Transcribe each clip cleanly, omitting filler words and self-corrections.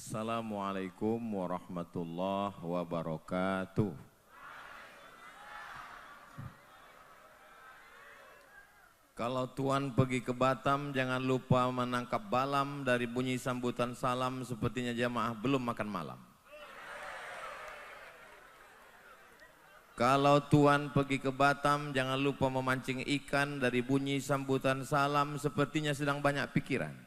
Assalamualaikum warahmatullahi wabarakatuh. Kalau Tuan pergi ke Batam, jangan lupa menangkap balam dari bunyi sambutan salam, sepertinya jamaah belum makan malam. Kalau Tuan pergi ke Batam, jangan lupa memancing ikan dari bunyi sambutan salam, sepertinya sedang banyak pikiran.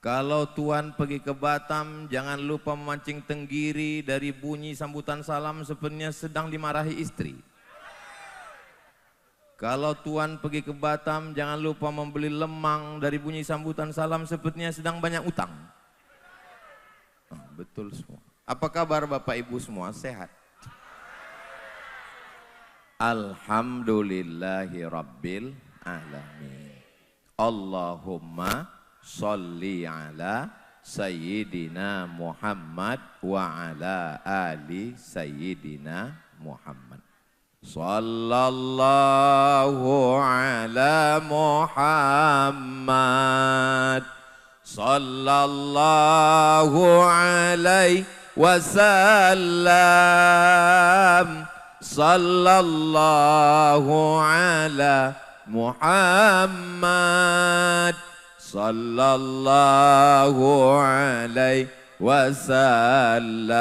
Kalau Tuan pergi ke Batam, jangan lupa memancing tenggiri dari bunyi sambutan salam, sepertinya sedang dimarahi istri. Kalau Tuan pergi ke Batam, jangan lupa membeli lemang dari bunyi sambutan salam, sepertinya sedang banyak utang. Betul semua. Apa kabar Bapak Ibu semua? Sehat? Alhamdulillahi Rabbil Alamin. Allahumma sholli ala Sayyidina Muhammad wa ala ali Sayyidina Muhammad. Sallallahu ala Muhammad sallallahu alaihi wasallam. Sallallahu ala Muhammad sallallahu alaihi wasallam.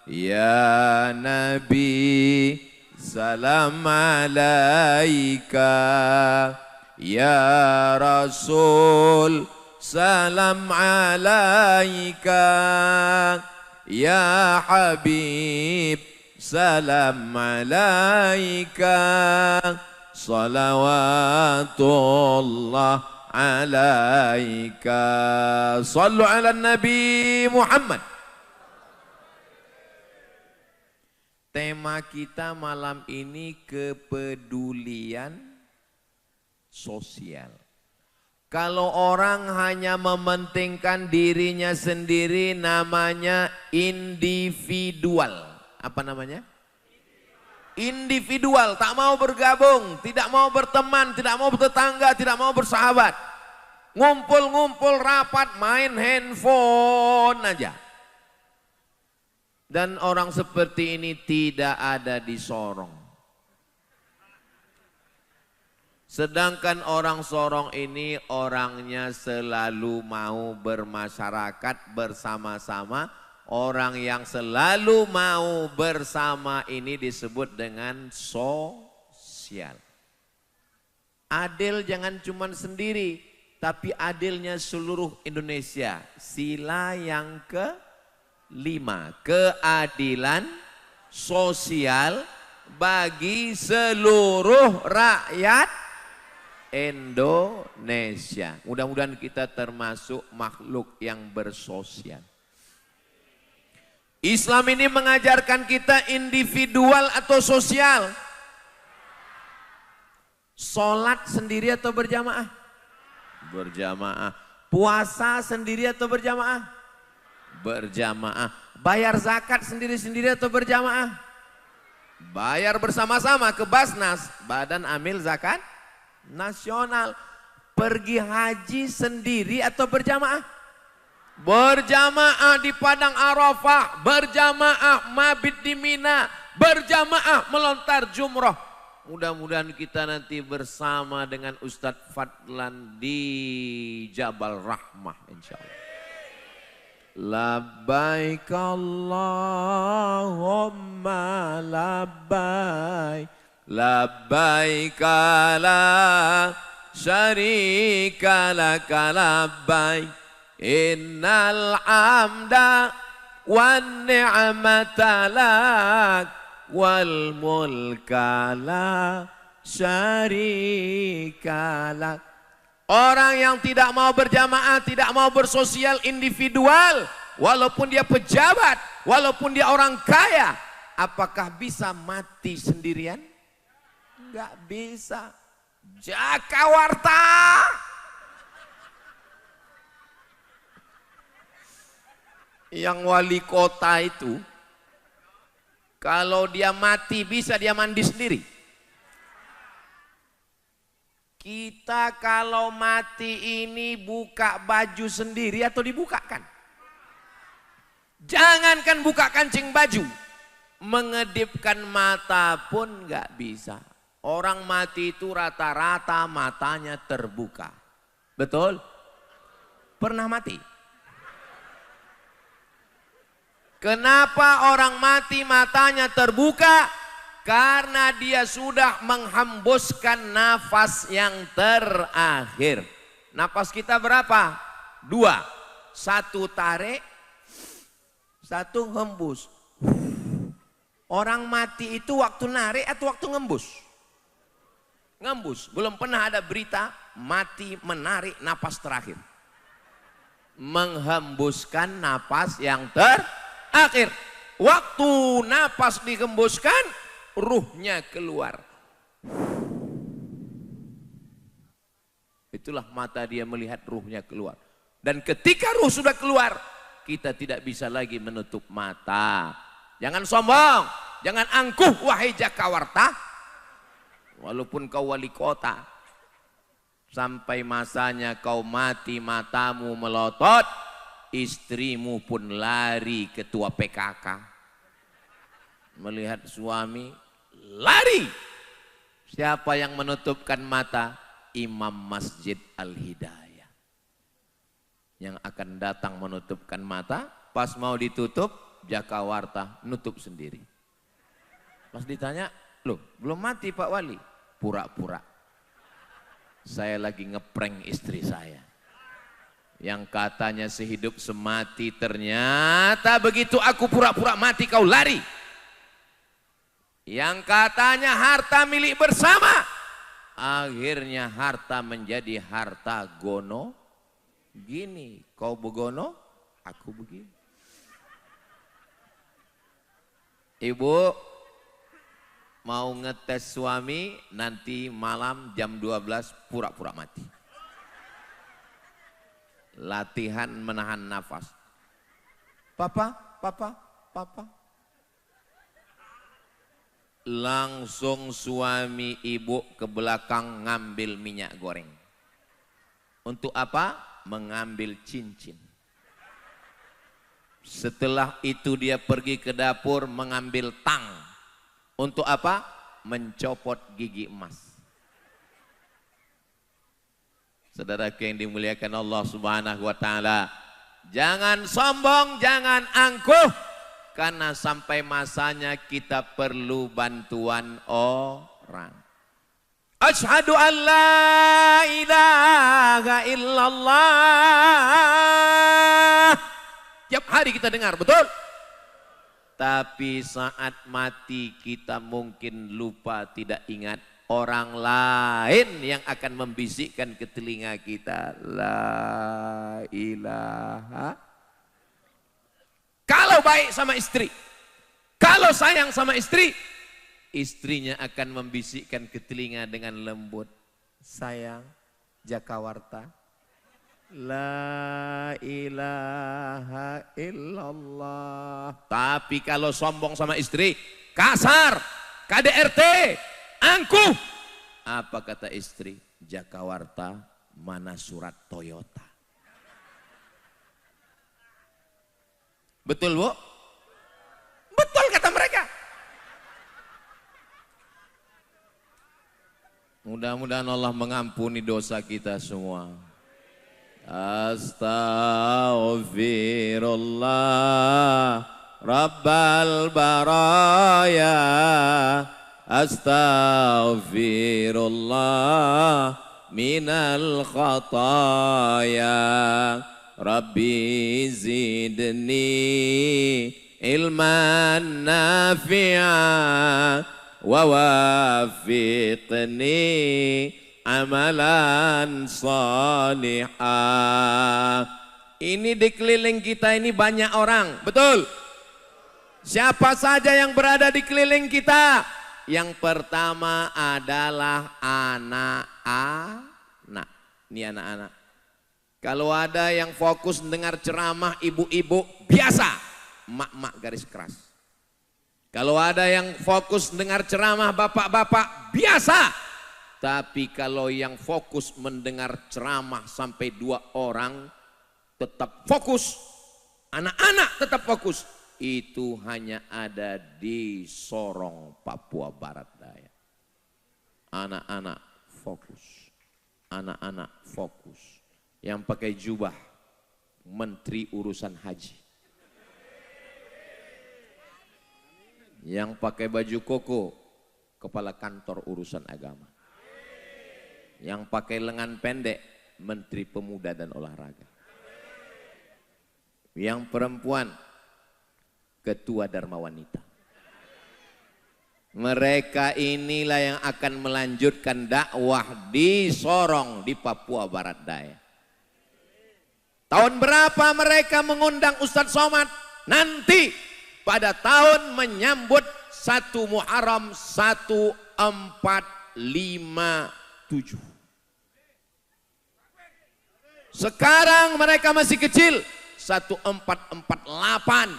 Ya Nabi salam alaika, ya Rasul salam alaika, ya Habib salam alaika, salawatullah alaika. Sallu ala Nabi Muhammad. Tema kita malam ini kepedulian sosial. Kalau orang hanya mementingkan dirinya sendiri, namanya individual. Apa namanya? Individual, tak mau bergabung, tidak mau berteman, tidak mau bertetangga, tidak mau bersahabat. Ngumpul-ngumpul rapat, main handphone aja. Dan orang seperti ini tidak ada di Sorong. Sedangkan orang Sorong ini orangnya selalu mau bermasyarakat bersama-sama. Orang yang selalu mau bersama ini disebut dengan sosial. Adil jangan cuma sendiri, tapi adilnya seluruh Indonesia. Sila yang ke-5, keadilan sosial bagi seluruh rakyat Indonesia. Mudah-mudahan kita termasuk makhluk yang bersosial. Islam ini mengajarkan kita individual atau sosial. Sholat sendiri atau berjamaah? Berjamaah. Puasa sendiri atau berjamaah? Berjamaah. Bayar zakat sendiri-sendiri atau berjamaah? Bayar bersama-sama ke Basnas, Badan Amil Zakat Nasional. Pergi haji sendiri atau berjamaah? Berjamaah di Padang Arafah, berjamaah mabit di Mina, berjamaah melontar jumroh. Mudah-mudahan kita nanti bersama dengan Ustadz Fadlan di Jabal Rahmah insyaallah. Labbaik Allahumma labbaik, labbaik la syarika laka labbaik. Innal hamda wan ni'mata lak wal mulka la syarika lak. Orang yang tidak mau berjamaah, tidak mau bersosial individual, walaupun dia pejabat, walaupun dia orang kaya, apakah bisa mati sendirian? Enggak bisa. Jakawarta. Yang wali kota itu, kalau dia mati bisa dia mandi sendiri. Kita kalau mati ini buka baju sendiri atau dibukakan? Jangankan buka kancing baju, mengedipkan mata pun nggak bisa. Orang mati itu rata-rata matanya terbuka. Betul? Pernah mati? Kenapa orang mati matanya terbuka? Karena dia sudah menghembuskan nafas yang terakhir. Nafas kita berapa? 2. 1 tarik, 1 hembus. Orang mati itu waktu narik atau waktu ngembus? Ngembus. Belum pernah ada berita mati menarik nafas terakhir. Menghembuskan nafas yang terakhir. Waktu nafas dihembuskan, ruhnya keluar. Itulah mata dia melihat ruhnya keluar. Dan ketika ruh sudah keluar, kita tidak bisa lagi menutup mata. Jangan sombong, jangan angkuh wahai Jakawarta. Walaupun kau wali kota, sampai masanya kau mati matamu melotot, istrimu pun lari ketua PKK. Melihat suami lari. Siapa yang menutupkan mata? Imam Masjid Al-Hidayah. Yang akan datang menutupkan mata, pas mau ditutup, Jakawarta nutup sendiri. Pas ditanya, loh belum mati Pak Wali? Pura-pura. Saya lagi ngeprank istri saya. Yang katanya sehidup semati, ternyata begitu aku pura-pura mati kau lari. Yang katanya harta milik bersama, akhirnya harta menjadi harta gono. Gini, kau begono, aku begini. Ibu mau ngetes suami, nanti malam jam 12 pura-pura mati. Latihan menahan nafas. Papa, papa, papa. Langsung suami ibu ke belakang ngambil minyak goreng. Untuk apa? Mengambil cincin. Setelah itu dia pergi ke dapur mengambil tang. Untuk apa? Mencopot gigi emas. Saudaraku yang dimuliakan Allah Subhanahu wa taala, jangan sombong, jangan angkuh. Karena sampai masanya kita perlu bantuan orang. Asyhadu an la ilaha illallah. Tiap hari kita dengar, betul? Tapi saat mati kita mungkin lupa, tidak ingat. Orang lain yang akan membisikkan ke telinga kita, la ilaha. Kalau baik sama istri, kalau sayang sama istri, istrinya akan membisikkan ke telinga dengan lembut, sayang, Jakawarta, la ilaha illallah. Tapi kalau sombong sama istri, kasar, KDRT, angkuh. Apa kata istri? Jakawarta, mana surat Toyota? Betul Bu? Betul kata mereka. Mudah-mudahan Allah mengampuni dosa kita semua. Astaghfirullah Rabbal baraya. Astaghfirullah minal khataya. Rabbi zidni ilman nafi'a wa wafiqni amalan salihah. Ini di keliling kita ini banyak orang, betul? Siapa saja yang berada di keliling kita? Yang pertama adalah anak-anak. Ini anak-anak. Kalau ada yang fokus dengar ceramah ibu-ibu, biasa, mak-mak garis keras. Kalau ada yang fokus dengar ceramah bapak-bapak, biasa. Tapi kalau yang fokus mendengar ceramah sampai 2 orang tetap fokus, anak-anak tetap fokus, itu hanya ada di Sorong, Papua Barat Daya. Anak-anak fokus, anak-anak fokus. Yang pakai jubah, Menteri Urusan Haji. Yang pakai baju koko, Kepala Kantor Urusan Agama. Yang pakai lengan pendek, Menteri Pemuda dan Olahraga. Yang perempuan, Ketua Dharma Wanita. Mereka inilah yang akan melanjutkan dakwah di Sorong, di Papua Barat Daya. Tahun berapa mereka mengundang Ustadz Somad? Nanti pada tahun menyambut 1 Muharram 1457. Sekarang mereka masih kecil, 1448,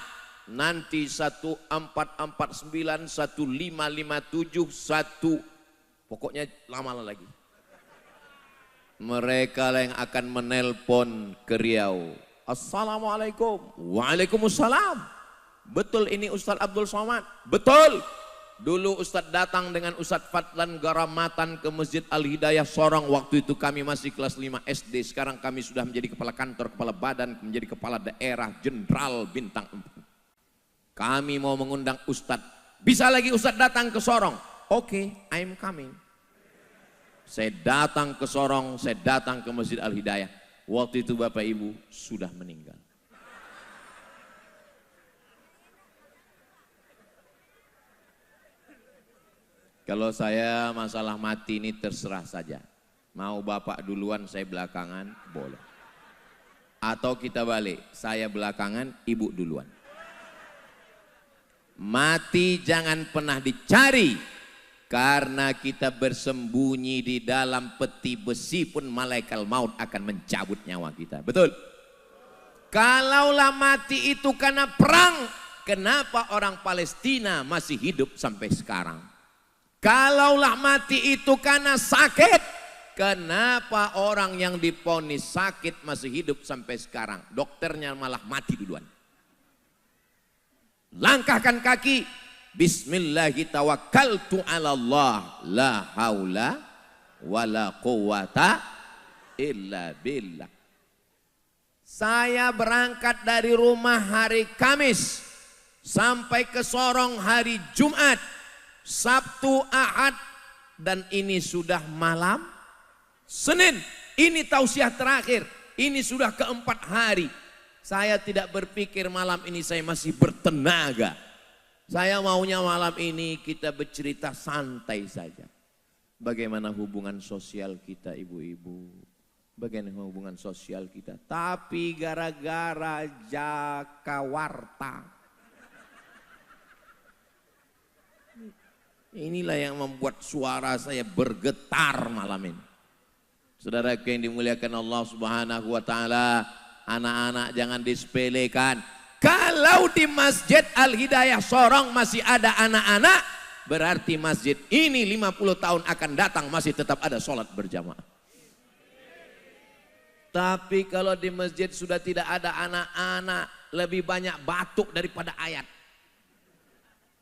nanti 1449, 1557, pokoknya lama lagi. Mereka lah yang akan menelpon ke Riau. Assalamualaikum. Waalaikumsalam. Betul ini Ustadz Abdul Somad? Betul. Dulu Ustadz datang dengan Ustadz Fadlan Garamatan ke Masjid Al-Hidayah Sorong. Waktu itu kami masih kelas 5 SD. Sekarang kami sudah menjadi kepala kantor, kepala badan, menjadi kepala daerah, jenderal bintang 4. Kami mau mengundang Ustadz. Bisa lagi Ustadz datang ke Sorong? Oke, I'm coming. Saya datang ke Sorong, saya datang ke Masjid Al-Hidayah. Waktu itu Bapak Ibu sudah meninggal. Kalau saya masalah mati ini terserah saja. Mau Bapak duluan, saya belakangan, boleh. Atau kita balik, saya belakangan, Ibu duluan. Mati jangan pernah dicari. Karena kita bersembunyi di dalam peti besi pun malaikat maut akan mencabut nyawa kita. Betul? Kalaulah mati itu karena perang, kenapa orang Palestina masih hidup sampai sekarang? Kalaulah mati itu karena sakit, kenapa orang yang divonis sakit masih hidup sampai sekarang? Dokternya malah mati duluan. Langkahkan kaki. Bismillahirrahmanirrahim. La haula wa la quwata illa billah. Saya berangkat dari rumah hari Kamis sampai ke Sorong hari Jumat, Sabtu, Ahad, dan ini sudah malam Senin. Ini tausiah terakhir. Ini sudah keempat hari. Saya tidak berpikir malam ini saya masih bertenaga. Saya maunya malam ini kita bercerita santai saja. Bagaimana hubungan sosial kita ibu-ibu. Bagaimana hubungan sosial kita. Tapi gara-gara Jakawarta. Inilah yang membuat suara saya bergetar malam ini. Saudara yang dimuliakan Allah Subhanahu wa taala, anak-anak jangan disepelekan. Kalau di Masjid Al-Hidayah Sorong masih ada anak-anak, berarti masjid ini 50 tahun akan datang masih tetap ada sholat berjamaah. Tapi kalau di masjid sudah tidak ada anak-anak, lebih banyak batuk daripada ayat.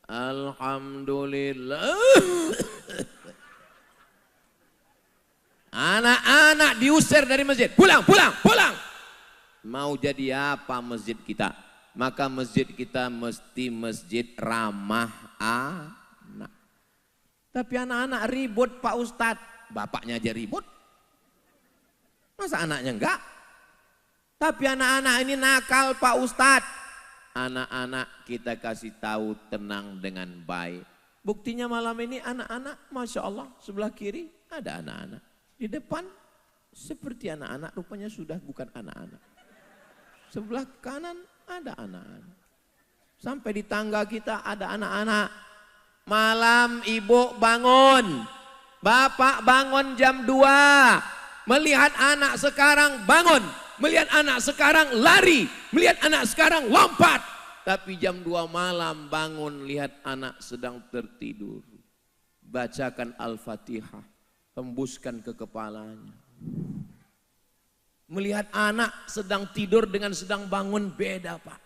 Alhamdulillah. Anak-anak diusir dari masjid. Pulang, pulang, pulang. Mau jadi apa masjid kita? Maka masjid kita mesti masjid ramah anak. Tapi anak-anak ribut Pak Ustadz. Bapaknya aja ribut. Masa anaknya enggak? Tapi anak-anak ini nakal Pak Ustadz. Anak-anak kita kasih tahu tenang dengan baik. Buktinya malam ini anak-anak, Masya Allah, sebelah kiri ada anak-anak. Di depan seperti anak-anak, rupanya sudah bukan anak-anak. Sebelah kanan ada anak-anak. Sampai di tangga kita ada anak-anak. Malam ibu bangun. Bapak bangun jam 2. Melihat anak sekarang bangun. Melihat anak sekarang lari. Melihat anak sekarang lompat. Tapi jam 2 malam bangun lihat anak sedang tertidur. Bacakan Al-Fatihah. Hembuskan ke kepalanya. Melihat anak sedang tidur dengan sedang bangun beda, Pak.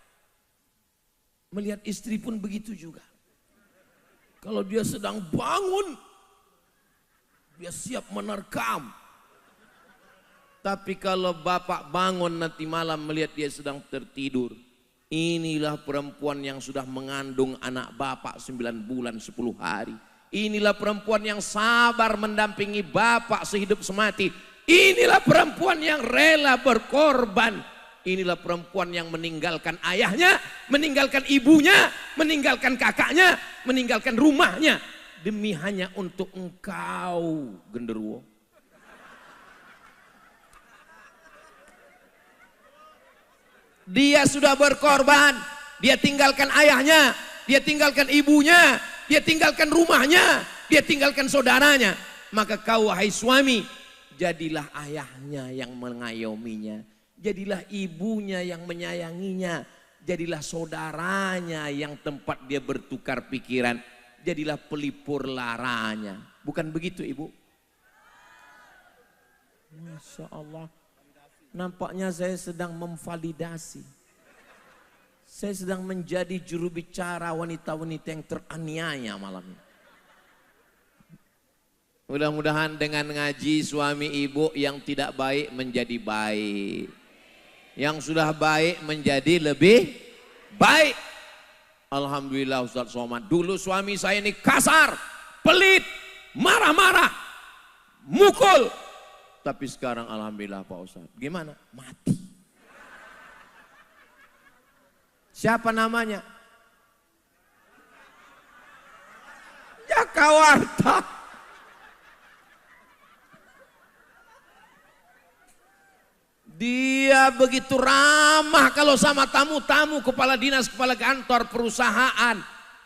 Melihat istri pun begitu juga. Kalau dia sedang bangun, dia siap menerkam. Tapi kalau bapak bangun nanti malam melihat dia sedang tertidur, inilah perempuan yang sudah mengandung anak bapak 9 bulan 10 hari. Inilah perempuan yang sabar mendampingi bapak sehidup semati. Inilah perempuan yang rela berkorban. Inilah perempuan yang meninggalkan ayahnya, meninggalkan ibunya, meninggalkan kakaknya, meninggalkan rumahnya. Demi hanya untuk engkau, genderuwo. Dia sudah berkorban, dia tinggalkan ayahnya, dia tinggalkan ibunya, dia tinggalkan rumahnya, dia tinggalkan saudaranya. Maka kau wahai suami, jadilah ayahnya yang mengayominya, jadilah ibunya yang menyayanginya, jadilah saudaranya yang tempat dia bertukar pikiran, jadilah pelipur laranya. Bukan begitu ibu? Masya Allah. Nampaknya saya sedang memvalidasi. Saya sedang menjadi juru bicara wanita-wanita yang teraniaya malam ini. Mudah-mudahan dengan ngaji suami ibu yang tidak baik menjadi baik. Yang sudah baik menjadi lebih baik. Alhamdulillah Ustaz Somad. Dulu suami saya ini kasar, pelit, marah-marah, mukul. Tapi sekarang alhamdulillah Pak Ustaz. Gimana? Mati. Siapa namanya? Jakawarta. Dia begitu ramah kalau sama tamu-tamu, kepala dinas, kepala kantor, perusahaan.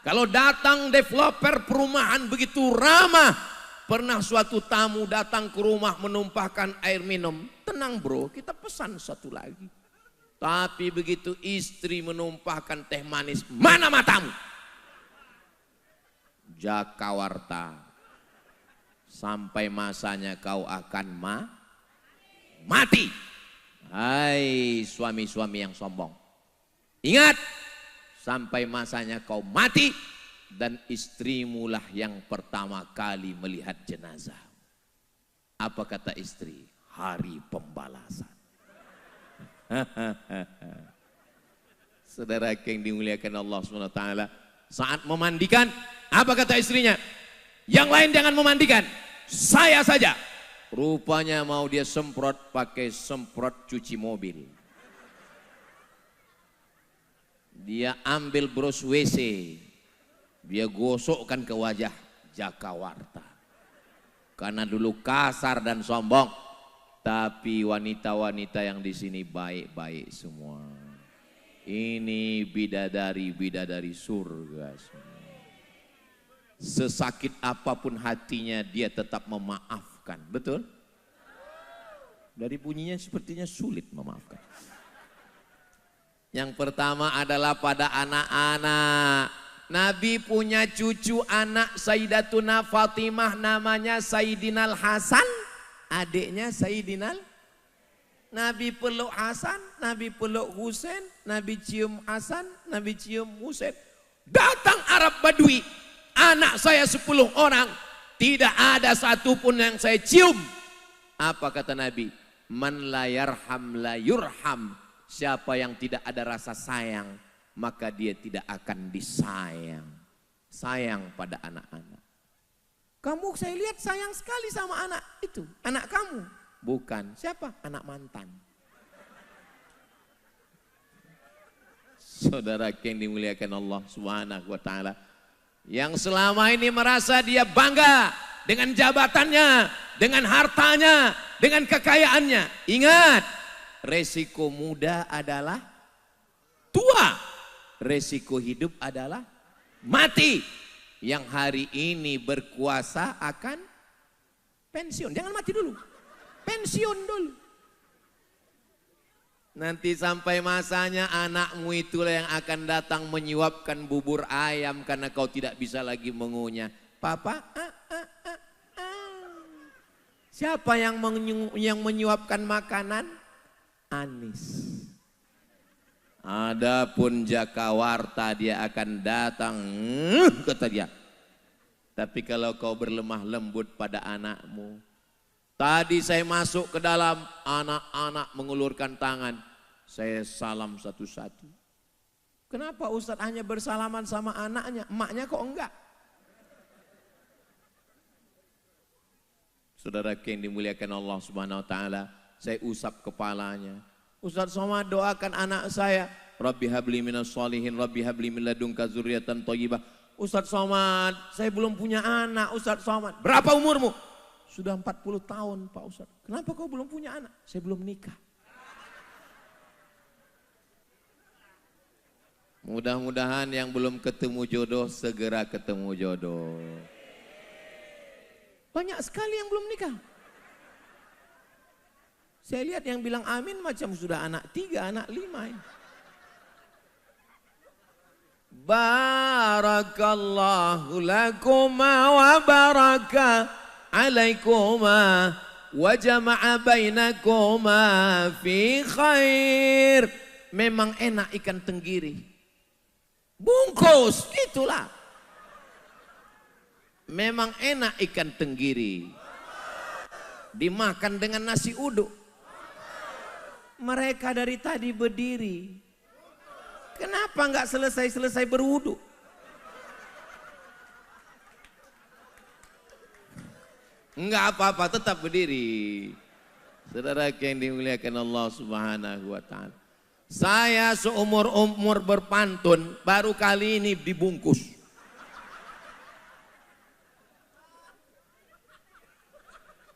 Kalau datang developer perumahan begitu ramah. Pernah suatu tamu datang ke rumah menumpahkan air minum. Tenang bro, kita pesan satu lagi. Tapi begitu istri menumpahkan teh manis, mana matamu? Jakawarta. Sampai masanya kau akan mati. Hai suami-suami yang sombong. Ingat, sampai masanya kau mati. Dan istrimulah yang pertama kali melihat jenazah. Apa kata istri? Hari pembalasan. Saudara yang dimuliakan Allah SWT. Saat memandikan, apa kata istrinya? Yang lain jangan memandikan, saya saja. Rupanya mau dia semprot pakai semprot cuci mobil. Dia ambil bros WC. Dia gosokkan ke wajah Jakawarta. Karena dulu kasar dan sombong. Tapi wanita-wanita yang di sini baik-baik semua. Ini bidadari-bidadari surga semua. Sesakit apapun hatinya dia tetap memaafkan. Betul? Dari bunyinya sepertinya sulit memaafkan. Yang pertama adalah pada anak-anak. Nabi punya cucu anak Sayyidatuna Fatimah namanya Sayyidinal Hasan, adiknya Sayyidinal. Nabi peluk Hasan, Nabi peluk Husain, Nabi cium Hasan, Nabi cium Husain. Datang Arab Badui, anak saya 10 orang, tidak ada satupun yang saya cium. Apa kata Nabi? Man la yarham la yurham. Siapa yang tidak ada rasa sayang, maka dia tidak akan disayang. Sayang pada anak-anak. Kamu saya lihat sayang sekali sama anak itu. Anak kamu. Bukan. Siapa? Anak mantan. Saudara yang dimuliakan Allah Subhanahu wa ta'ala. Yang selama ini merasa dia bangga dengan jabatannya, dengan hartanya, dengan kekayaannya. Ingat, resiko muda adalah tua. Resiko hidup adalah mati. Yang hari ini berkuasa akan pensiun. Jangan mati dulu. Pensiun dulu. Nanti sampai masanya anakmu itulah yang akan datang menyuapkan bubur ayam karena kau tidak bisa lagi mengunyah. Papa, Siapa yang menyuapkan makanan? Anies. Adapun Jakawarta dia akan datang, kata dia. Tapi kalau kau berlemah lembut pada anakmu. Tadi saya masuk ke dalam, anak-anak mengulurkan tangan. Saya salam satu-satu. Kenapa Ustadz hanya bersalaman sama anaknya, emaknya kok enggak? Saudara yang dimuliakan Allah Subhanahu wa taala, saya usap kepalanya. Ustadz Somad doakan anak saya. Rabbi habli minas sholihin, Rabbi habli min ladunka dzurriatan thayyibah. Ustadz Somad, saya belum punya anak, Ustadz Somad. Berapa umurmu? Sudah 40 tahun Pak Ustadz. Kenapa kau belum punya anak? Saya belum nikah. Mudah-mudahan yang belum ketemu jodoh segera ketemu jodoh. Banyak sekali yang belum nikah. Saya lihat yang bilang amin macam sudah anak 3, anak 5 ini. Barakallahu lakuma wa baraka alaikuma wa jama'a bainakuma fi khair. Memang enak ikan tenggiri. Bungkus, itulah. Memang enak ikan tenggiri. Dimakan dengan nasi uduk. Mereka dari tadi berdiri. Kenapa enggak selesai-selesai berwudu? Enggak apa-apa, tetap berdiri. Saudara yang dimuliakan Allah Subhanahu wa taala. Saya seumur-umur berpantun, baru kali ini dibungkus.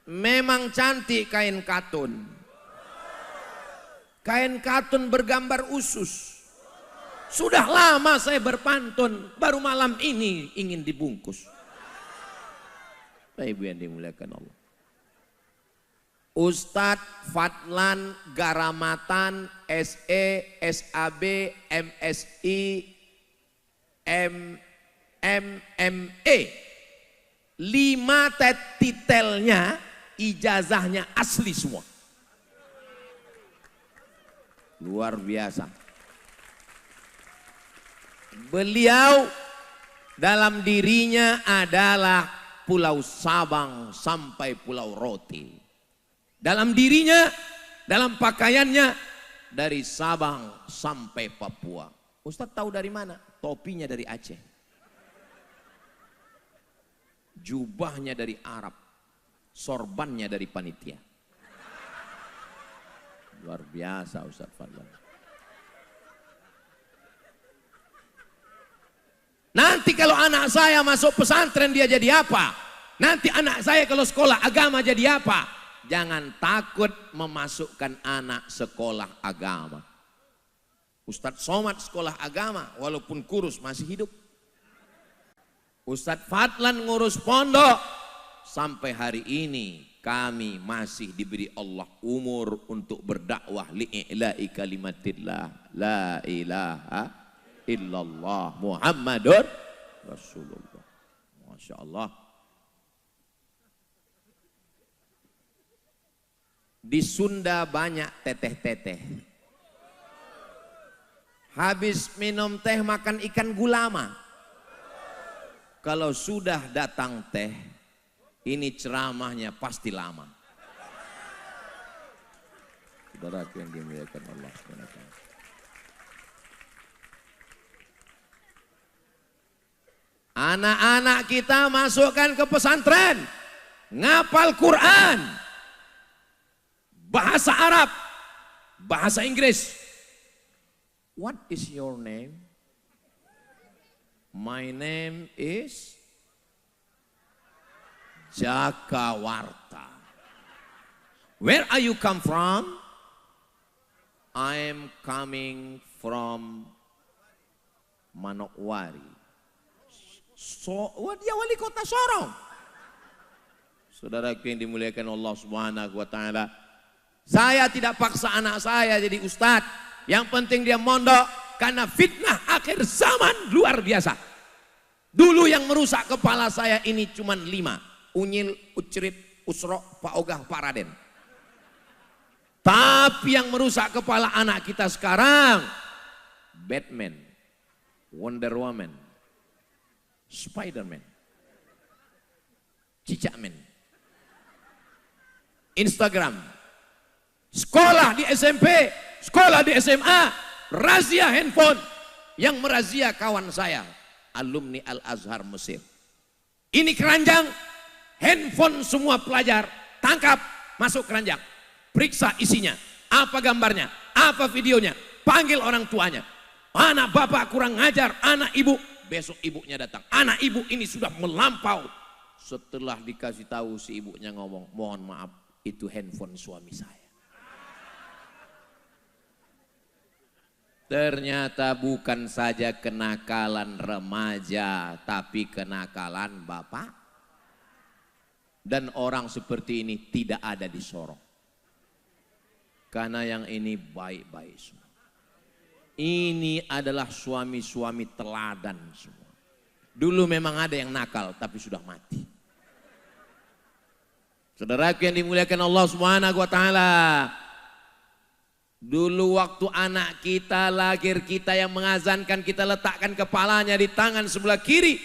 Memang cantik kain katun. Kain katun bergambar usus. Sudah lama saya berpantun, baru malam ini ingin dibungkus. Ibu yang dimuliakan Allah. Ustadz Fadlan Garamatan SE, SAB, MSI, MME. 5 titelnya, ijazahnya asli semua. Luar biasa. Beliau dalam dirinya adalah Pulau Sabang sampai Pulau Roti. Dalam dirinya, dalam pakaiannya, dari Sabang sampai Papua. Ustadz tahu dari mana? Topinya dari Aceh. Jubahnya dari Arab. Sorbannya dari panitia. Luar biasa Ustadz Fadlan. Nanti kalau anak saya masuk pesantren dia jadi apa? Nanti anak saya kalau sekolah agama jadi apa? Jangan takut memasukkan anak sekolah agama. Ustadz Somad sekolah agama walaupun kurus masih hidup. Ustadz Fadlan ngurus pondok. Sampai hari ini kami masih diberi Allah umur untuk berdakwah li'ila'i kalimatillah la ilaha illallah Muhammadur Rasulullah. Masya Allah. Di Sunda banyak teteh-teteh. Habis minum teh makan ikan gulama. Kalau sudah datang teh, ini ceramahnya pasti lama. Saudara yang dimuliakan Allah SWT. Anak-anak kita masukkan ke pesantren, ngapal Quran, bahasa Arab, bahasa Inggris. What is your name? My name is Jakawarta. Where are you come from? I am coming from Manokwari. So, dia wali kota Sorong. Saudara yang dimuliakan Allah Subhanahu wa taala. Saya tidak paksa anak saya jadi ustadz. Yang penting dia mondok karena fitnah akhir zaman luar biasa. Dulu yang merusak kepala saya ini cuma 5. Unyil, ucrit, Usro, Pak Ogah, Pak Raden. Tapi yang merusak kepala anak kita sekarang, Batman, Wonder Woman, Spiderman, Cicakman, Instagram, sekolah di SMP, sekolah di SMA, razia handphone. Yang merazia kawan saya, alumni Al-Azhar Mesir. Ini keranjang, handphone semua pelajar, tangkap, masuk keranjang. Periksa isinya, apa gambarnya, apa videonya, panggil orang tuanya. Anak bapak kurang ngajar, anak ibu. Besok ibunya datang, anak ibu ini sudah melampau. Setelah dikasih tahu si ibunya ngomong, mohon maaf, itu handphone suami saya. Ternyata bukan saja kenakalan remaja, tapi kenakalan bapak. Dan orang seperti ini tidak ada di Sorong. Karena yang ini baik-baik semua. Ini adalah suami-suami teladan semua. Dulu memang ada yang nakal, tapi sudah mati. Saudaraku yang dimuliakan Allah Subhanahu wa Ta'ala. Dulu waktu anak kita lahir, kita yang mengazankan, kita letakkan kepalanya di tangan sebelah kiri,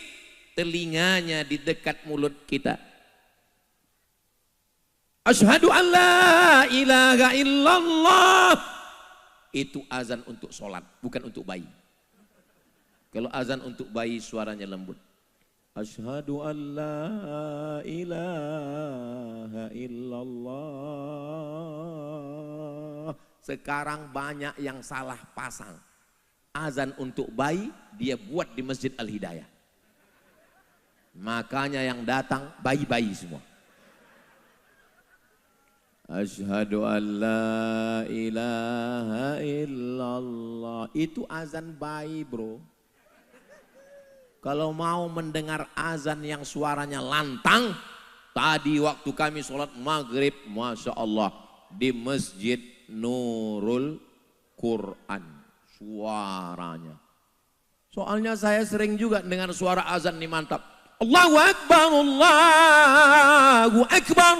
telinganya di dekat mulut kita. Asyhadu an la ilaha illallah. Itu azan untuk sholat, bukan untuk bayi. Kalau azan untuk bayi suaranya lembut. Asyhadu an la ilaha illallah. Sekarang banyak yang salah pasang. Azan untuk bayi dia buat di Masjid Al-Hidayah. Makanya yang datang bayi-bayi semua. Asyhadu an la ilaha illallah. Itu azan bayi, bro. Kalau mau mendengar azan yang suaranya lantang, tadi waktu kami sholat maghrib, Masya Allah, di Masjid Nurul Quran, suaranya. Soalnya saya sering juga dengar suara azan ini mantap. Allahu Akbar, Allahu Akbar.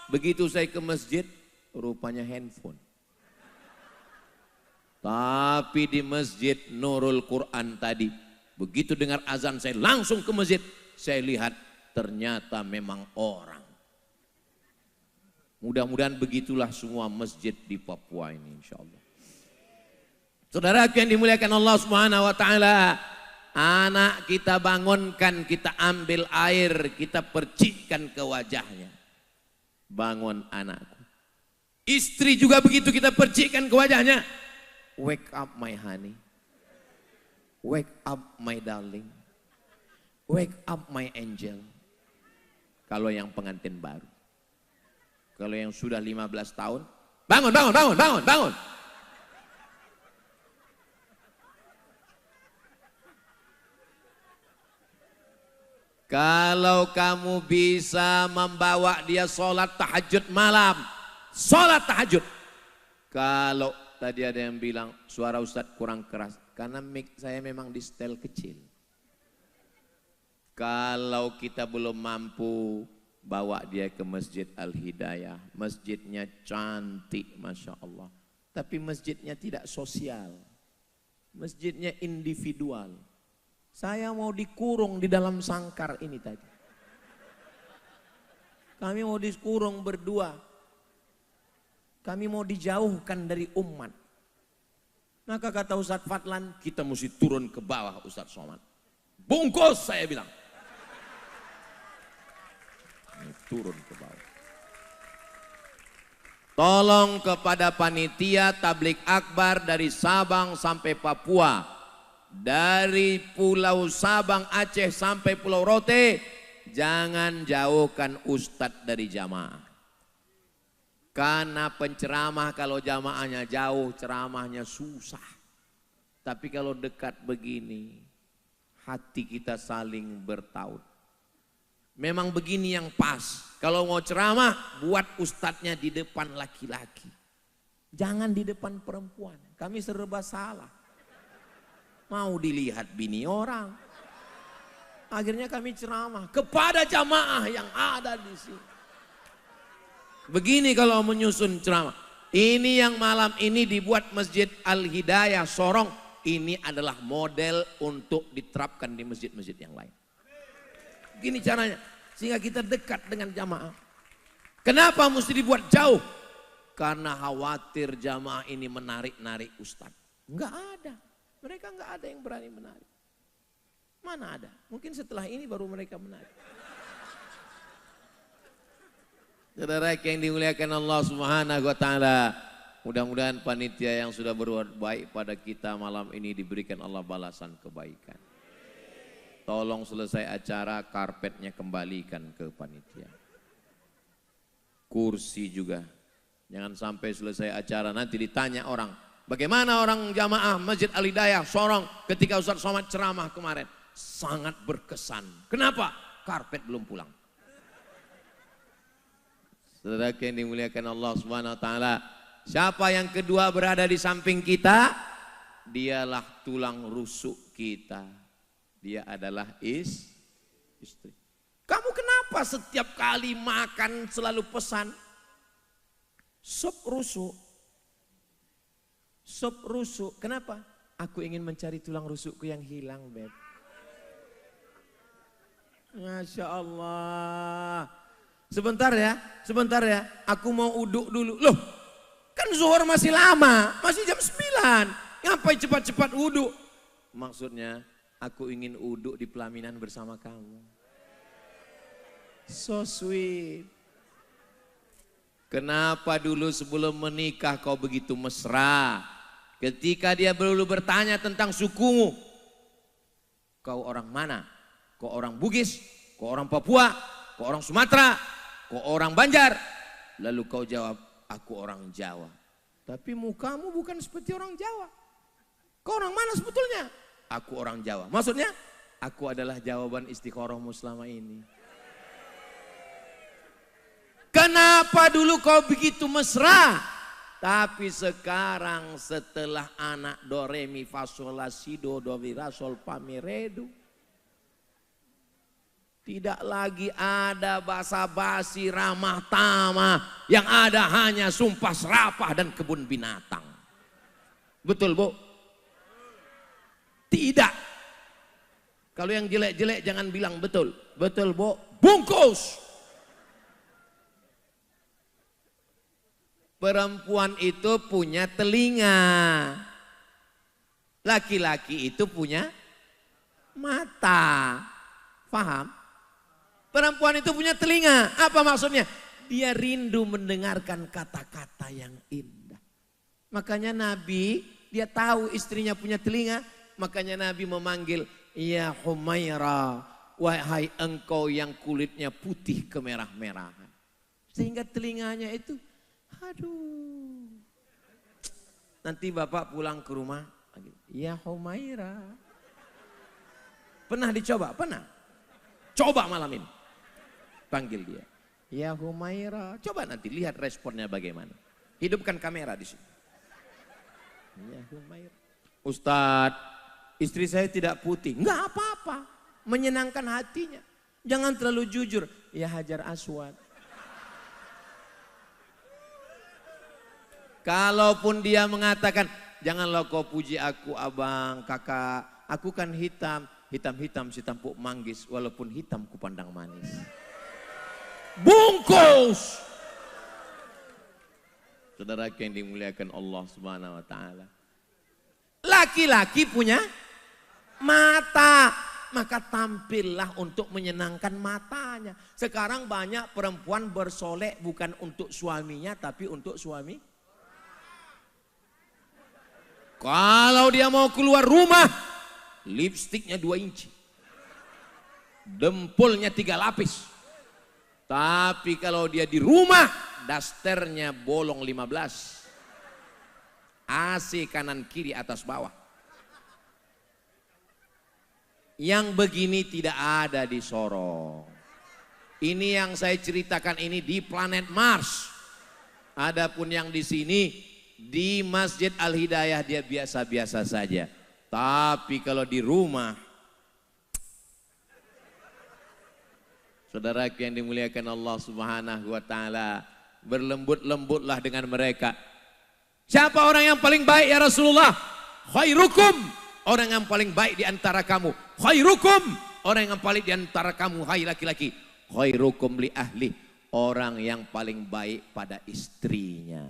Begitu saya ke masjid, rupanya handphone. Tapi di Masjid Nurul Quran tadi, begitu dengar azan saya langsung ke masjid. Saya lihat ternyata memang orang. Mudah-mudahan begitulah semua masjid di Papua ini insyaallah. Saudara yang dimuliakan Allah Subhanahu wa Ta'ala, anak kita bangunkan, kita ambil air, kita percikkan ke wajahnya. Bangun anakku. Istri juga begitu, kita percikkan ke wajahnya. Wake up my honey. Wake up my darling. Wake up my angel. Kalau yang pengantin baru. Kalau yang sudah 15 tahun, bangun, bangun, bangun, bangun, bangun. Kalau kamu bisa membawa dia sholat tahajud malam, sholat tahajud. Kalau tadi ada yang bilang suara Ustadz kurang keras, karena mic saya memang di setel kecil. Kalau kita belum mampu, bawa dia ke Masjid Al-Hidayah. Masjidnya cantik, Masya Allah. Tapi masjidnya tidak sosial. Masjidnya individual. Saya mau dikurung di dalam sangkar ini tadi. Kami mau dikurung berdua. Kami mau dijauhkan dari umat. Maka kata Ustadz Fadlan, kita mesti turun ke bawah Ustadz Somad. Bungkus, saya bilang. Turun ke bawah. Tolong kepada panitia tablik akbar dari Sabang sampai Papua, dari Pulau Sabang Aceh sampai Pulau Rote, jangan jauhkan ustadz dari jamaah. Karena penceramah kalau jamaahnya jauh, ceramahnya susah. Tapi kalau dekat begini, hati kita saling bertaut. Memang begini yang pas. Kalau mau ceramah, buat ustadznya di depan laki-laki. Jangan di depan perempuan. Kami serba salah. Mau dilihat bini orang. Akhirnya kami ceramah kepada jamaah yang ada di sini. Begini kalau menyusun ceramah. Ini yang malam ini dibuat Masjid Al-Hidayah Sorong. Ini adalah model untuk diterapkan di masjid-masjid yang lain. Gini caranya. Sehingga kita dekat dengan jamaah. Kenapa mesti dibuat jauh? Karena khawatir jamaah ini menarik-narik ustadz. Enggak ada. Mereka enggak ada yang berani menarik. Mana ada? Mungkin setelah ini baru mereka menarik. Saudara yang dimuliakan Allah Subhanahu wa taala, mudah-mudahan panitia yang sudah berbuat baik pada kita malam ini diberikan Allah balasan kebaikan. Tolong selesai acara karpetnya kembalikan ke panitia. Kursi juga. Jangan sampai selesai acara nanti ditanya orang, bagaimana orang jamaah Masjid Al-Hidayah Sorong ketika Ustaz Somad ceramah kemarin? Sangat berkesan. Kenapa? Karpet belum pulang. Saudara yang dimuliakan Allah Subhanahu wa taala, siapa yang kedua berada di samping kita? Dialah tulang rusuk kita. Dia adalah istri. Kamu kenapa setiap kali makan selalu pesan sup rusuk? Sup rusuk. Kenapa? Aku ingin mencari tulang rusukku yang hilang, Beb. Masya Allah. Sebentar ya. Aku mau uduk dulu. Loh, kan zuhur masih lama, masih jam 9. Ngapain cepat-cepat uduk? Maksudnya, aku ingin uduk di pelaminan bersama kamu. So sweet. Kenapa dulu sebelum menikah kau begitu mesra? Ketika dia dulu bertanya tentang sukumu. Kau orang mana? Kau orang Bugis? Kau orang Papua? Kau orang Sumatera? Kau orang Banjar? Lalu kau jawab, aku orang Jawa. Tapi mukamu bukan seperti orang Jawa. Kau orang mana sebetulnya? Aku orang Jawa. Maksudnya, aku adalah jawaban istikharahmu selama ini. Kenapa dulu kau begitu mesra? Tapi sekarang setelah anak do re mi fa sol la si do mi ra sol fa mi re do. Tidak lagi ada basa-basi ramah tamah. Yang ada hanya sumpah serapah dan kebun binatang. Betul, Bu? Tidak. Kalau yang jelek-jelek jangan bilang betul. Betul, Bu? Bungkus. Perempuan itu punya telinga. Laki-laki itu punya mata. Paham? Perempuan itu punya telinga. Apa maksudnya? Dia rindu mendengarkan kata-kata yang indah. Makanya Nabi, dia tahu istrinya punya telinga. Makanya Nabi memanggil, ya Humaira, wahai engkau yang kulitnya putih kemerah-merahan. Sehingga telinganya itu, aduh. Nanti bapak pulang ke rumah, ya Humaira. Pernah dicoba? Pernah? Coba malam ini. Panggil dia. Ya Humaira. Coba nanti lihat responnya bagaimana. Hidupkan kamera di sini. Ya Humaira. Ustadz, istri saya tidak putih. Enggak apa-apa. Menyenangkan hatinya. Jangan terlalu jujur. Ya Hajar Aswad. Kalaupun dia mengatakan, janganlah kau puji aku abang, kakak. Aku kan hitam. Hitam-hitam si tampuk manggis. Walaupun hitam ku pandang manis. Bungkus. Saudara yang dimuliakan Allah Subhanahu wa taala. Laki-laki punya mata, maka tampillah untuk menyenangkan matanya. Sekarang banyak perempuan bersolek bukan untuk suaminya tapi untuk suami. Kalau dia mau keluar rumah, lipstiknya 2 inci. Dempulnya 3 lapis. Tapi kalau dia di rumah, dasternya bolong 15. AC kanan kiri atas bawah. Yang begini tidak ada di Sorong. Ini yang saya ceritakan ini di planet Mars. Adapun yang di sini di Masjid Al-Hidayah dia biasa-biasa saja. Tapi kalau di rumah, saudara yang dimuliakan Allah Subhanahu wa taala, Berlembut-lembutlah dengan mereka. Siapa orang yang paling baik ya Rasulullah? Khairukum, orang yang paling baik di antara kamu. Khairukum, orang yang paling di antara kamu, hai laki-laki. Khairukum li ahli, orang yang paling baik pada istrinya.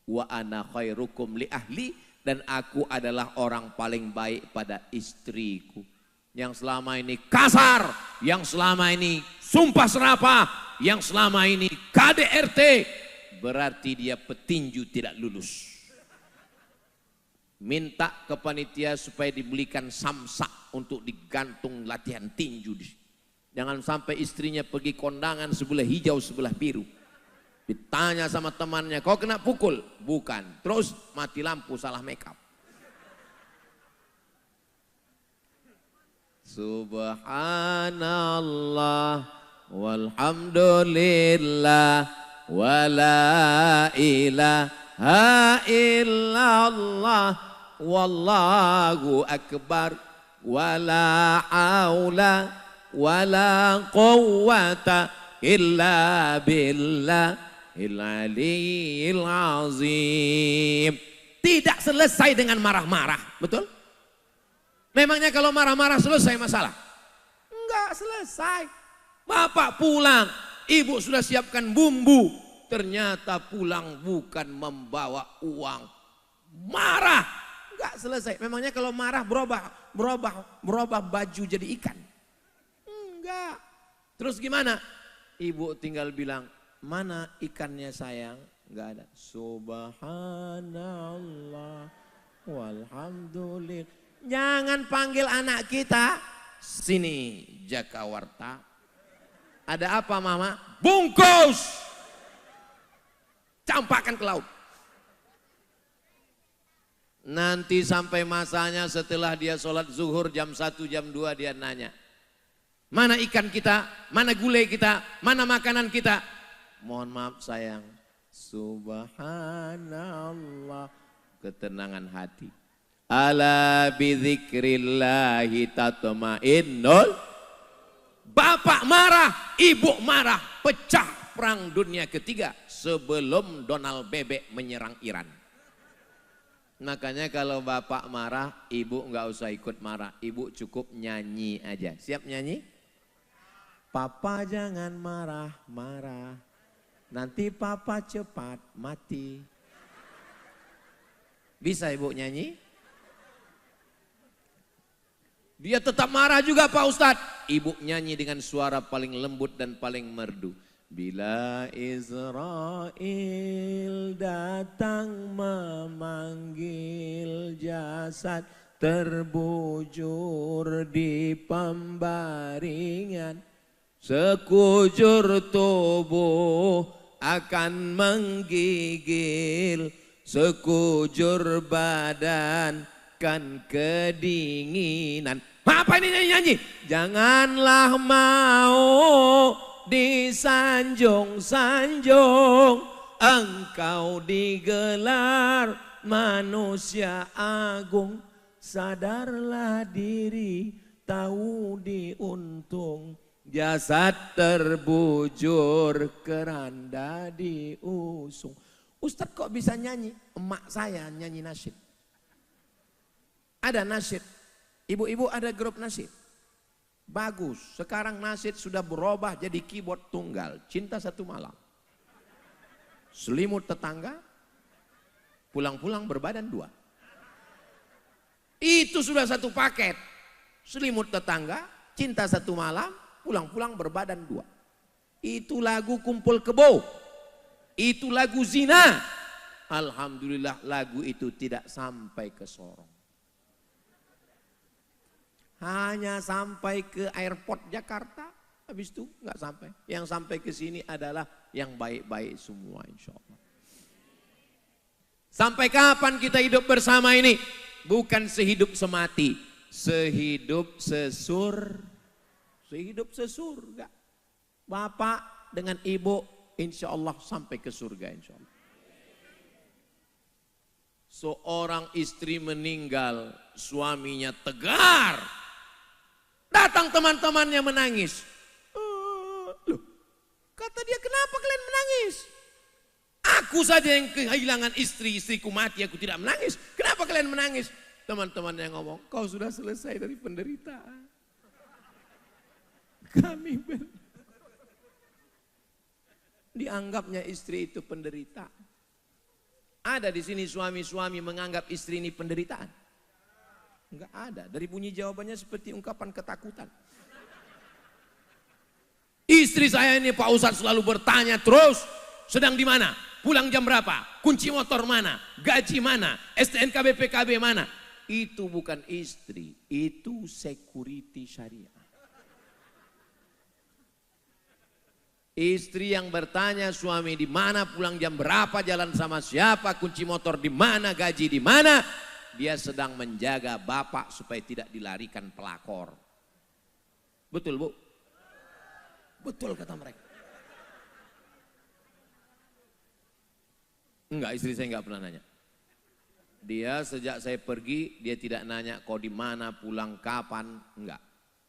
Wa ana khairukum li ahli, dan aku adalah orang paling baik pada istriku. Yang selama ini kasar, yang selama ini sumpah serapah, yang selama ini KDRT, berarti dia petinju tidak lulus. Minta ke panitia supaya dibelikan samsak untuk digantung latihan tinju. Jangan sampai istrinya pergi kondangan sebelah hijau sebelah biru. Ditanya sama temannya, kau kena pukul? Bukan. Terus mati lampu, salah makeup. Subhanallah walhamdulillah wala ilaha illallah wallahu akbar wala haula wala quwwata illa billahil aliyyil azim. Tidak selesai dengan marah-marah, betul? Memangnya kalau marah-marah selesai masalah? Enggak selesai. Bapak pulang, ibu sudah siapkan bumbu, ternyata pulang bukan membawa uang. Marah, enggak selesai. Memangnya kalau marah berubah baju jadi ikan? Enggak. Terus gimana? Ibu tinggal bilang, mana ikannya sayang? Enggak ada. Subhanallah walhamdulillah. Jangan panggil anak kita. Sini Jakawarta. Ada apa mama? Bungkus. Campakkan ke laut. Nanti sampai masanya setelah dia sholat zuhur jam 1 jam 2 dia nanya. Mana ikan kita? Mana gulai kita? Mana makanan kita? Mohon maaf sayang. Subhanallah. Ketenangan hati. Ala bidzikrillahi tatmainnul. Bapak marah, ibu marah, pecah perang dunia ketiga sebelum Donald Bebek menyerang Iran. Makanya kalau bapak marah, ibu nggak usah ikut marah, ibu cukup nyanyi aja. Siap nyanyi? Papa jangan marah-marah, nanti papa cepat mati. Bisa ibu nyanyi? Dia tetap marah juga Pak Ustadz. Ibu nyanyi dengan suara paling lembut dan paling merdu. Bila Israel datang memanggil jasad terbujur di pembaringan, sekujur tubuh akan menggigil, sekujur badan kan kedinginan. Apa ini nyanyi? Janganlah mau disanjung-sanjung, engkau digelar manusia agung. Sadarlah diri, tahu diuntung, jasad terbujur, keranda diusung. Ustadz kok bisa nyanyi? Emak saya nyanyi nasyid. Ada nasyid. Ibu-ibu ada grup nasyid. Bagus. Sekarang nasyid sudah berubah jadi keyboard tunggal. Cinta Satu Malam. Selimut tetangga. Pulang-pulang berbadan dua. Itu sudah satu paket. Selimut tetangga. Cinta Satu Malam. Pulang-pulang berbadan dua. Itu lagu Kumpul Kebo. Itu lagu zina. Alhamdulillah lagu itu tidak sampai ke Sorong. Hanya sampai ke airport Jakarta, habis itu nggak sampai. Yang sampai ke sini adalah yang baik-baik semua insya Allah. Sampai kapan kita hidup bersama ini? Bukan sehidup semati, sehidup sehidup sesurga. Bapak dengan ibu insya Allah sampai ke surga insya Allah. Seorang istri meninggal, suaminya tegar. Datang teman-temannya menangis. Loh, kata dia, kenapa kalian menangis? Aku saja yang kehilangan istri, istriku mati, aku tidak menangis. Kenapa kalian menangis? Teman-teman yang ngomong, kau sudah selesai dari penderitaan. Kami dianggapnya istri itu penderitaan. Ada di sini suami-suami menganggap istri ini penderitaan? Enggak ada. Dari bunyi jawabannya seperti ungkapan ketakutan. Istri saya ini Pak Ustadz selalu bertanya terus, sedang di mana? Pulang jam berapa? Kunci motor mana? Gaji mana? STNK BPKB mana? Itu bukan istri, itu security syariah. Istri yang bertanya suami di mana, pulang jam berapa, jalan sama siapa, kunci motor di mana, gaji di mana, dia sedang menjaga bapak supaya tidak dilarikan pelakor. Betul Bu? Betul kata mereka. Enggak, istri saya enggak pernah nanya. Dia sejak saya pergi, dia tidak nanya kau di mana, pulang kapan, enggak.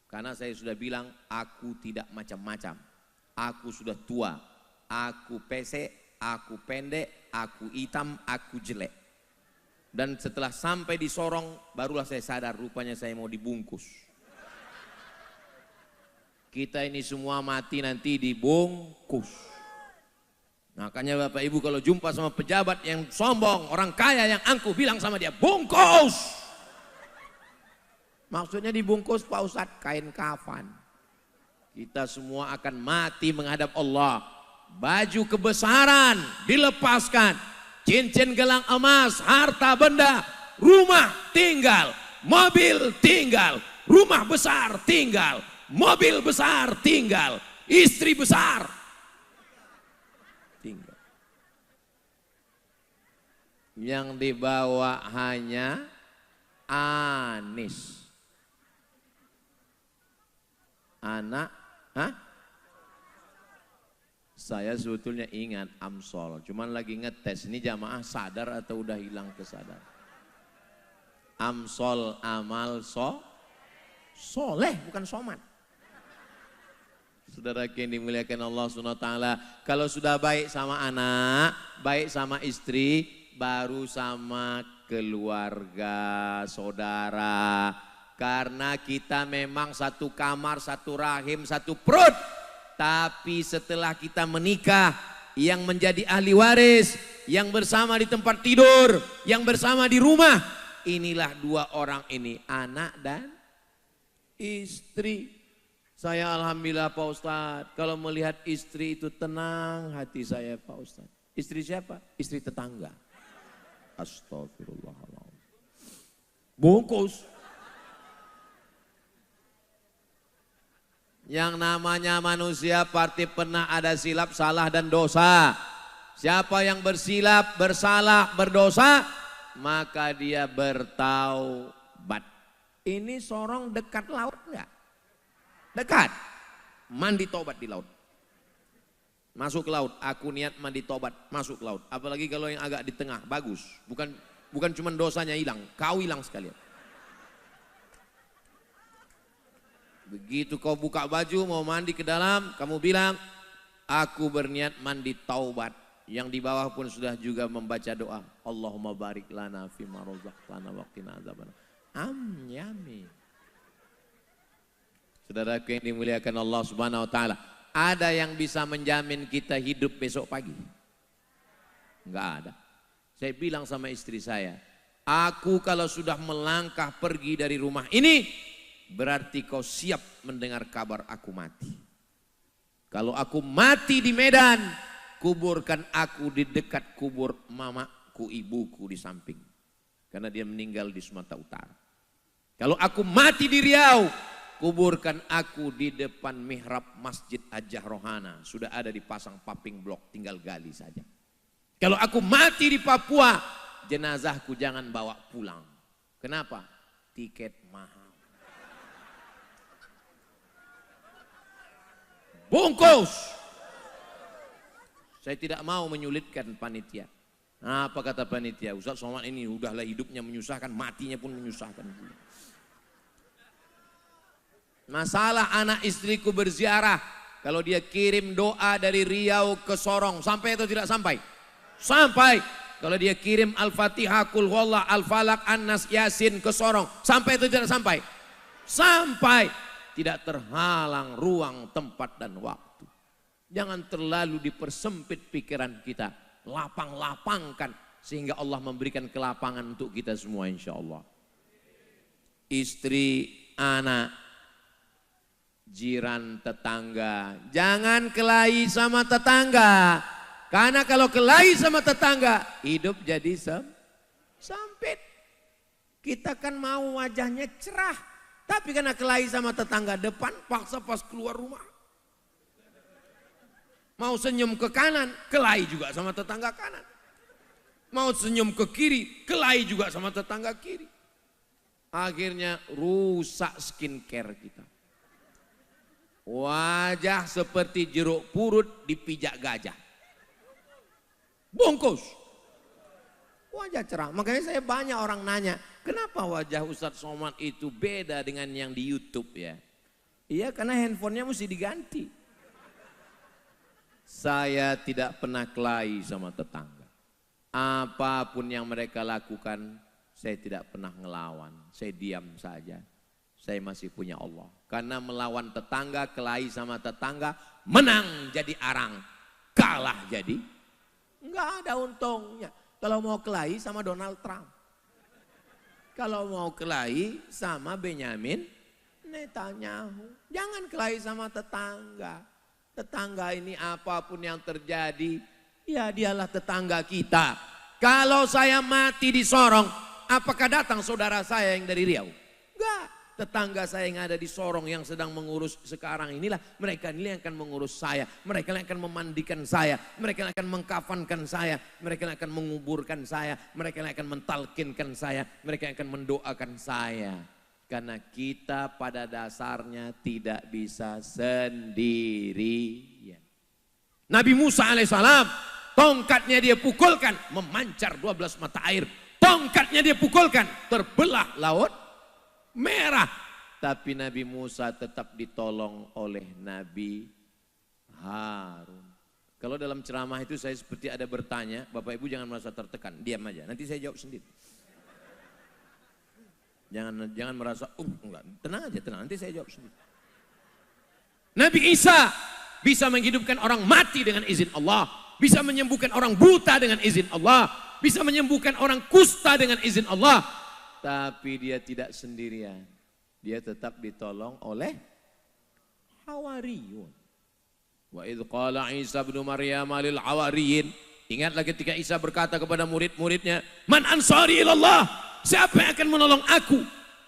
Karena saya sudah bilang, aku tidak macam-macam. Aku sudah tua, aku pesek, aku pendek, aku hitam, aku jelek. Dan setelah sampai di Sorong, barulah saya sadar rupanya saya mau dibungkus. Kita ini semua mati nanti dibungkus. Makanya Bapak Ibu kalau jumpa sama pejabat yang sombong, orang kaya yang angkuh, bilang sama dia, bungkus. Maksudnya dibungkus Pak Ustadz, kain kafan. Kita semua akan mati menghadap Allah. Baju kebesaran dilepaskan, cincin gelang emas, harta benda, rumah tinggal, mobil tinggal, rumah besar tinggal, mobil besar tinggal, istri besar tinggal. Yang dibawa hanya Anis. Anak, saya sebetulnya ingat Amsol, cuman lagi ngetes, ini jamaah sadar atau udah hilang kesadaran? Amsol amal soleh, bukan somat. Saudara yang dimuliakan Allah SWT, kalau sudah baik sama anak, baik sama istri, baru sama keluarga, saudara. Karena kita memang satu kamar, satu rahim, satu perut. Tapi setelah kita menikah, yang menjadi ahli waris, yang bersama di tempat tidur, yang bersama di rumah, inilah dua orang ini, anak dan istri. Saya alhamdulillah Pak Ustadz, kalau melihat istri itu tenang hati saya Pak Ustadz. Istri siapa? Istri tetangga. Astagfirullahaladzim. Bungkus. Yang namanya manusia pasti pernah ada silap, salah dan dosa. Siapa yang bersilap, bersalah, berdosa, maka dia bertaubat. Ini Sorong dekat laut enggak? Dekat. Mandi tobat di laut. Masuk ke laut, aku niat mandi tobat, masuk ke laut. Apalagi kalau yang agak di tengah, bagus. Bukan cuma dosanya hilang, kau hilang sekalian. Begitu kau buka baju mau mandi ke dalam, kamu bilang, aku berniat mandi taubat. Yang di bawah pun sudah juga membaca doa. Allahumma barik lana fima razaqtana waqina adzabannar. Amin. Saudaraku yang dimuliakan Allah Subhanahu wa taala, ada yang bisa menjamin kita hidup besok pagi? Enggak ada. Saya bilang sama istri saya, aku kalau sudah melangkah pergi dari rumah ini, berarti kau siap mendengar kabar aku mati. Kalau aku mati di Medan, kuburkan aku di dekat kubur mamaku, ibuku di samping. Karena dia meninggal di Sumatera Utara. Kalau aku mati di Riau, kuburkan aku di depan mihrab Masjid Hajjah Rohana. Sudah ada dipasang paping blok, tinggal gali saja. Kalau aku mati di Papua, jenazahku jangan bawa pulang. Kenapa? Tiket mahal. Bungkus. Saya tidak mau menyulitkan panitia. Apa kata panitia? Ustaz Somad ini udahlah hidupnya menyusahkan, matinya pun menyusahkan. Masalah anak istriku berziarah, kalau dia kirim doa dari Riau ke Sorong, sampai atau tidak sampai? Sampai. Kalau dia kirim Al-Fatihah, Qul Huwallah, Al-Falaq, An-Nas, Yasin ke Sorong. Sampai itu tidak sampai? Sampai. Tidak terhalang ruang, tempat dan waktu. Jangan terlalu dipersempit pikiran kita. Lapang-lapangkan. Sehingga Allah memberikan kelapangan untuk kita semua insya Allah. Istri, anak, jiran, tetangga. Jangan kelahi sama tetangga. Karena kalau kelahi sama tetangga, hidup jadi sempit. Kita kan mau wajahnya cerah. Tapi karena kelahi sama tetangga depan, paksa pas keluar rumah. Mau senyum ke kanan, kelahi juga sama tetangga kanan. Mau senyum ke kiri, kelahi juga sama tetangga kiri. Akhirnya rusak skincare kita. Wajah seperti jeruk purut dipijak gajah. Bungkus. Wajah cerah. Makanya saya banyak orang nanya, kenapa wajah Ustadz Somad itu beda dengan yang di YouTube ya? Iya, karena handphonenya mesti diganti. Saya tidak pernah kelahi sama tetangga. Apapun yang mereka lakukan, saya tidak pernah ngelawan. Saya diam saja. Saya masih punya Allah. Karena melawan tetangga, kelahi sama tetangga, menang jadi arang, kalah jadi enggak ada untungnya. Kalau mau kelahi sama Donald Trump. Kalau mau kelahi sama Benyamin Netanyahu. Jangan kelahi sama tetangga. Tetangga ini apapun yang terjadi, ya dialah tetangga kita. Kalau saya mati di Sorong, apakah datang saudara saya yang dari Riau? Enggak. Tetangga saya yang ada di Sorong yang sedang mengurus sekarang inilah, mereka ini yang akan mengurus saya, mereka yang akan memandikan saya, mereka yang akan mengkafankan saya, mereka yang akan menguburkan saya, mereka yang akan mentalkinkan saya, mereka yang akan mendoakan saya. Karena kita pada dasarnya tidak bisa sendirian. Nabi Musa alaihissalam, tongkatnya dia pukulkan, memancar 12 mata air. Tongkatnya dia pukulkan, terbelah laut merah. Tapi Nabi Musa tetap ditolong oleh Nabi Harun. Kalau dalam ceramah itu saya seperti ada bertanya, Bapak Ibu jangan merasa tertekan, diam aja, nanti saya jawab sendiri. Jangan merasa, enggak, tenang aja, tenang, nanti saya jawab sendiri. Nabi Isa bisa menghidupkan orang mati dengan izin Allah, bisa menyembuhkan orang buta dengan izin Allah, bisa menyembuhkan orang kusta dengan izin Allah. Tapi dia tidak sendirian. Dia tetap ditolong oleh Hawariyun. Wa idh qala Isa bin Maryam lil Hawariyin. Ingatlah ketika Isa berkata kepada murid-muridnya, "Man ansari ilallah?" Siapa yang akan menolong aku?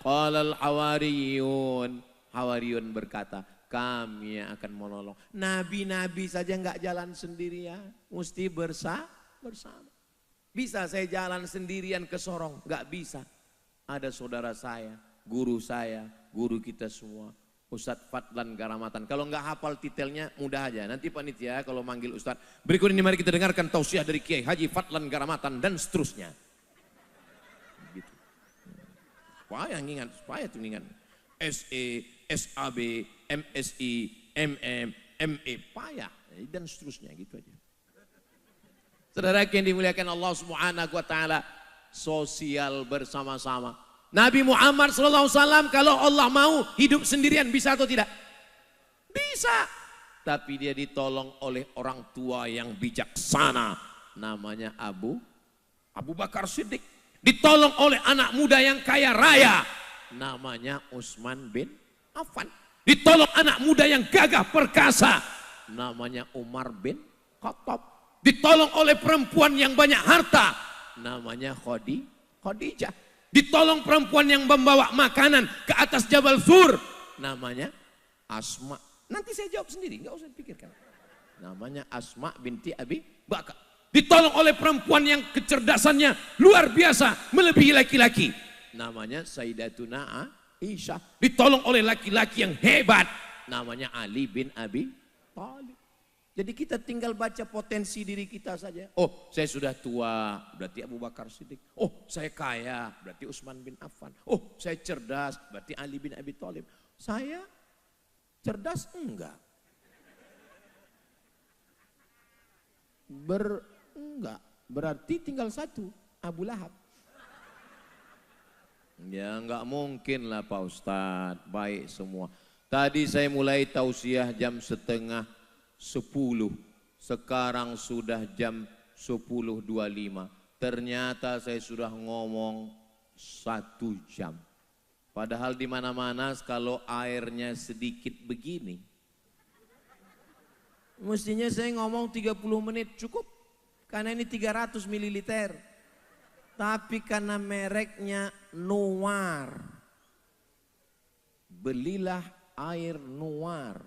Qala al Hawariyun. Hawariyun berkata, kami yang akan menolong. Nabi-nabi saja enggak jalan sendirian, mesti bersama. Bisa saya jalan sendirian ke Sorong? Enggak bisa. Ada saudara saya, guru kita semua, Ustadz Fadlan Garamatan. Kalau nggak hafal titelnya mudah aja. Nanti panitia kalau manggil Ustadz, berikut ini mari kita dengarkan tausiah dari Kiai Haji Fadlan Garamatan dan seterusnya. Gitu. Supaya tuh ingat. SE, SAB, MSI, MM, ME, payah dan seterusnya gitu aja. Saudara yang dimuliakan Allah Subhanahu wa taala, sosial bersama-sama. Nabi Muhammad SAW kalau Allah mau hidup sendirian bisa atau tidak? Bisa. Tapi dia ditolong oleh orang tua yang bijaksana. Namanya Abu Bakar Siddiq. Ditolong oleh anak muda yang kaya raya. Namanya Utsman bin Affan. Ditolong anak muda yang gagah perkasa. Namanya Umar bin Khattab. Ditolong oleh perempuan yang banyak harta. Namanya Khadijah. Ditolong perempuan yang membawa makanan ke atas Jabal Sur. Namanya Asma. Nanti saya jawab sendiri, nggak usah dipikirkan. Namanya Asma binti Abi Bakar. Ditolong oleh perempuan yang kecerdasannya luar biasa, melebihi laki-laki. Namanya Sayyidatuna Aisyah. Ditolong oleh laki-laki yang hebat. Namanya Ali bin Abi Thalib. Jadi kita tinggal baca potensi diri kita saja. Oh, saya sudah tua, berarti Abu Bakar Siddiq. Oh, saya kaya, berarti Utsman bin Affan. Oh, saya cerdas, berarti Ali bin Abi Thalib. Saya cerdas enggak? Enggak. Berarti tinggal satu, Abu Lahab. Ya nggak mungkin lah Pak Ustadz, baik semua. Tadi saya mulai tausiah jam 9:30, sekarang sudah jam 10.25. Ternyata saya sudah ngomong 1 jam. Padahal di mana-mana kalau airnya sedikit begini, mestinya saya ngomong 30 menit cukup. Karena ini 300 ml. Tapi karena mereknya Nuar, belilah air Nuar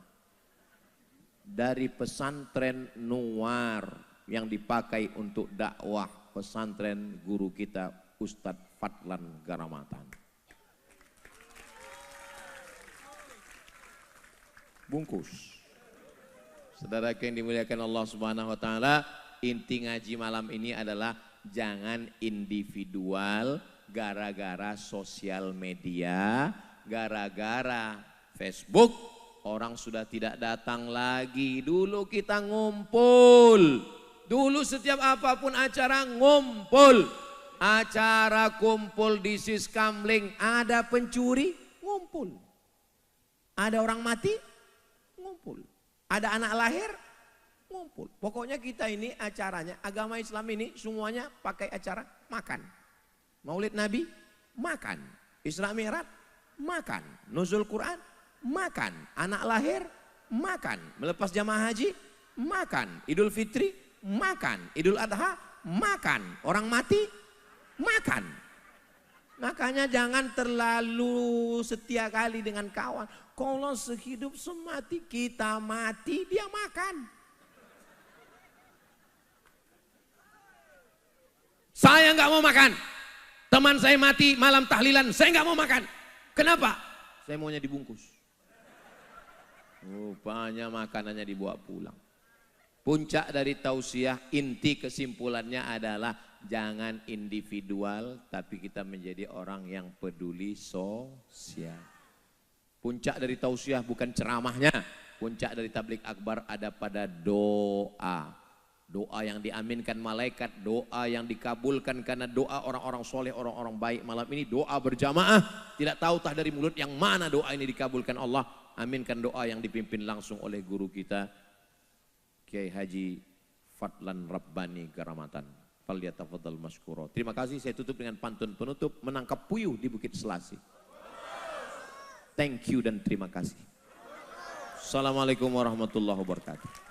dari pesantren Nuar yang dipakai untuk dakwah pesantren guru kita Ustadz Fadlan Garamatan. Bungkus. Saudara yang dimuliakan Allah Subhanahu wa taala, inti ngaji malam ini adalah jangan individual gara-gara sosial media, gara-gara Facebook orang sudah tidak datang lagi. Dulu kita ngumpul, dulu setiap apapun acara ngumpul. Acara kumpul di Siskamling, ada pencuri ngumpul, ada orang mati ngumpul, ada anak lahir ngumpul. Pokoknya kita ini acaranya, agama Islam ini semuanya pakai acara makan. Maulid Nabi, makan. Isra Mi'raj, makan. Nuzul Quran, makan. Anak lahir, makan. Melepas jamaah haji, makan. Idul Fitri, makan. Idul Adha, makan. Orang mati, makan. Makanya jangan terlalu setia kali dengan kawan. Kalau sehidup semati, kita mati, dia makan. Saya nggak mau makan. Teman saya mati malam tahlilan, saya nggak mau makan. Kenapa? Saya maunya dibungkus. Rupanya makanannya dibawa pulang. Puncak dari tausiah, inti kesimpulannya adalah jangan individual, tapi kita menjadi orang yang peduli sosial. Puncak dari tausiah bukan ceramahnya. Puncak dari tablik akbar ada pada doa. Doa yang diaminkan malaikat, doa yang dikabulkan karena doa orang-orang soleh, orang-orang baik. Malam ini doa berjamaah, tidak tahu tah dari mulut yang mana doa ini dikabulkan Allah. Aminkan doa yang dipimpin langsung oleh guru kita Kiai Haji Fadlan Rabbani Garamatan. Falyatafadhal masykura. Terima kasih, saya tutup dengan pantun penutup, menangkap puyuh di Bukit Selasi. Thank you dan terima kasih. Assalamualaikum warahmatullahi wabarakatuh.